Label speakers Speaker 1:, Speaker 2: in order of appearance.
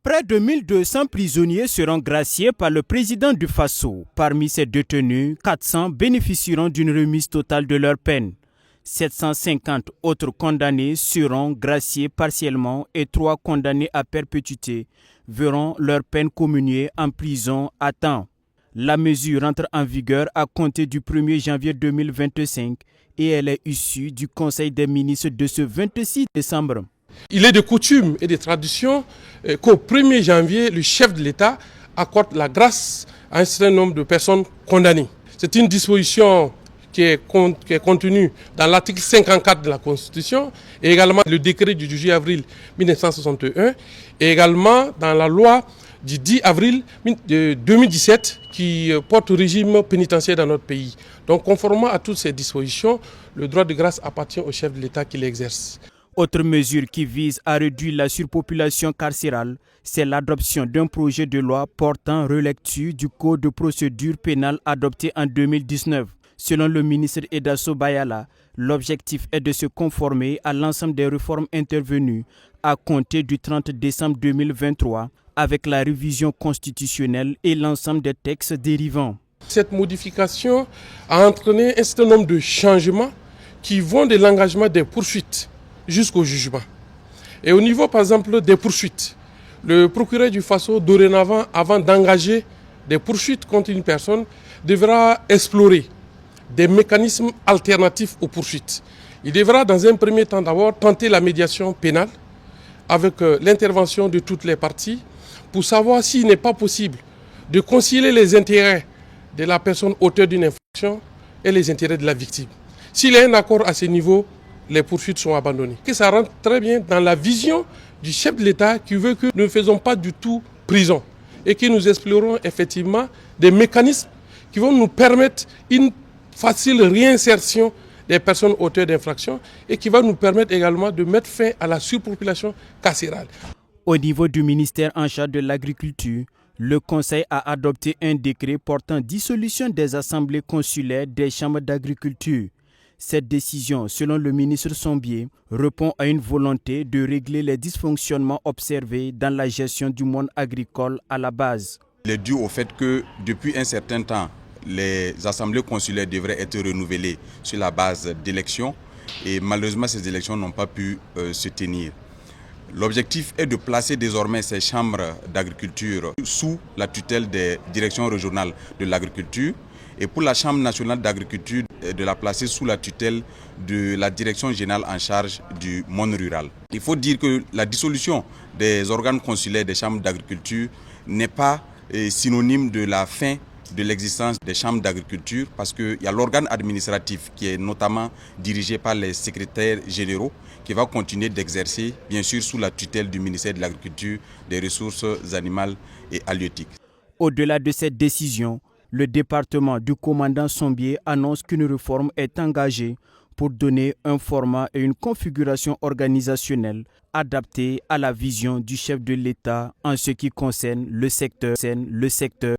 Speaker 1: Près de 1200 prisonniers seront graciés par le président du Faso. Parmi ces détenus, 400 bénéficieront d'une remise totale de leur peine. 750 autres condamnés seront graciés partiellement et 3 condamnés à perpétuité verront leur peine commuée en prison à temps. La mesure entre en vigueur à compter du 1er janvier 2025 et elle est issue du Conseil des ministres de ce 26 décembre.
Speaker 2: Il est de coutume et de tradition qu'au 1er janvier, le chef de l'État accorde la grâce à un certain nombre de personnes condamnées. C'est une disposition qui est contenue dans l'article 54 de la Constitution et également le décret du 18 avril 1961 et également dans la loi du 10 avril 2017 qui porte au régime pénitentiaire dans notre pays. Donc conformément à toutes ces dispositions, le droit de grâce appartient au chef de l'État qui l'exerce.
Speaker 1: Autre mesure qui vise à réduire la surpopulation carcérale, c'est l'adoption d'un projet de loi portant relecture du Code de procédure pénale adopté en 2019. Selon le ministre Edaso Bayala, l'objectif est de se conformer à l'ensemble des réformes intervenues à compter du 30 décembre 2023 avec la révision constitutionnelle et l'ensemble des textes dérivants.
Speaker 2: Cette modification a entraîné un certain nombre de changements qui vont de l'engagement des poursuites jusqu'au jugement. Et au niveau, par exemple, des poursuites, le procureur du Faso, dorénavant, avant d'engager des poursuites contre une personne, devra explorer des mécanismes alternatifs aux poursuites. Il devra, dans un premier temps, d'abord tenter la médiation pénale avec l'intervention de toutes les parties pour savoir s'il n'est pas possible de concilier les intérêts de la personne auteur d'une infraction et les intérêts de la victime. S'il y a un accord à ce niveau, les poursuites sont abandonnées. Et ça rentre très bien dans la vision du chef de l'État qui veut que nous ne faisons pas du tout prison et que nous explorons effectivement des mécanismes qui vont nous permettre une facile réinsertion des personnes auteurs d'infractions et qui va nous permettre également de mettre fin à la surpopulation carcérale.
Speaker 1: Au niveau du ministère en charge de l'agriculture, le Conseil a adopté un décret portant dissolution des assemblées consulaires des chambres d'agriculture. Cette décision, selon le ministre Sombier, répond à une volonté de régler les dysfonctionnements observés dans la gestion du monde agricole à la base.
Speaker 3: Il est dû au fait que depuis un certain temps, les assemblées consulaires devraient être renouvelées sur la base d'élections et malheureusement ces élections n'ont pas pu se tenir. L'objectif est de placer désormais ces chambres d'agriculture sous la tutelle des directions régionales de l'agriculture et pour la Chambre nationale d'agriculture de la placer sous la tutelle de la direction générale en charge du monde rural. Il faut dire que la dissolution des organes consulaires des chambres d'agriculture n'est pas synonyme de la fin de l'existence des chambres d'agriculture parce qu'il y a l'organe administratif qui est notamment dirigé par les secrétaires généraux qui va continuer d'exercer, bien sûr, sous la tutelle du ministère de l'Agriculture, des Ressources animales et halieutiques.
Speaker 1: Au-delà de cette décision, le département du commandant Sombier annonce qu'une réforme est engagée pour donner un format et une configuration organisationnelle adaptée à la vision du chef de l'État en ce qui concerne le secteur